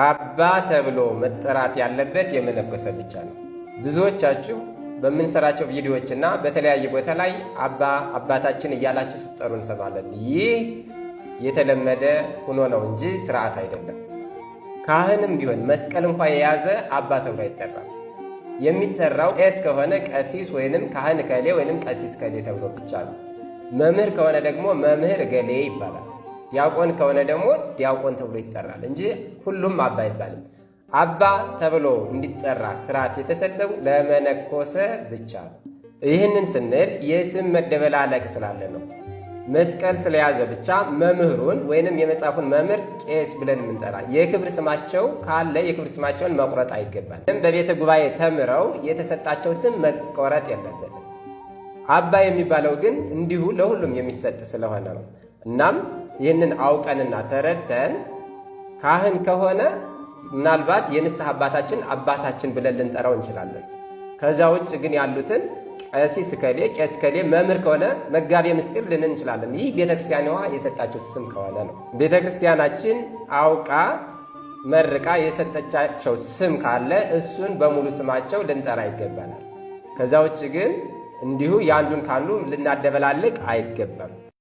አባ ተብሎ መጠራት ያለበት የመነኮሰ ብቻ ነው። ብዙዎቻችሁ በምንሰራቸው ቪዲዮዎችና በተለያየ ቦታ ላይ አባ አባታችን እያላችሁ ስትጠሩ እንሰማለን። ይህ የተለመደ ሆኖ ነው እንጂ ስርዓት አይደለም። ካህንም ቢሆን መስቀል እንኳ የያዘ አባ ተብሎ አይጠራም። የሚጠራው ቄስ ከሆነ ቀሲስ ወይንም ካህን ከሌ ወይንም ቀሲስ ከሌ ተብሎ ብቻ ነው። መምህር ከሆነ ደግሞ መምህር ገሌ ይባላል። ዲያቆን ከሆነ ደግሞ ዲያቆን ተብሎ ይጠራል እንጂ ሁሉም አባ አይባልም። አባ ተብሎ እንዲጠራ ስርዓት የተሰጠው ለመነኮሰ ብቻ ነው። ይህንን ስንል የስም መደበላለቅ ስላለ ነው። መስቀል ስለያዘ ብቻ መምህሩን ወይንም የመጽሐፉን መምህር ቄስ ብለን የምንጠራ፣ የክብር ስማቸው ካለ የክብር ስማቸውን መቁረጥ አይገባል። በቤተ ጉባኤ ተምረው የተሰጣቸው ስም መቆረጥ የለበትም። አባ የሚባለው ግን እንዲሁ ለሁሉም የሚሰጥ ስለሆነ ነው። እናም ይህንን አውቀንና ተረድተን ካህን ከሆነ ምናልባት የንስሐ አባታችን ብለን ልንጠራው እንችላለን። ከዛ ውጭ ግን ያሉትን ቀሲስ ከሌ፣ ቄስ ከሌ፣ መምህር ከሆነ መጋቤ ምስጢር ልንን እንችላለን። ይህ ቤተክርስቲያኗ የሰጣቸው ስም ከሆነ ነው። ቤተክርስቲያናችን አውቃ መርቃ የሰጠቻቸው ስም ካለ እሱን በሙሉ ስማቸው ልንጠራ ይገባናል። ከዛ ውጭ ግን እንዲሁ የአንዱን ካንዱ ልናደበላልቅ አይገባም።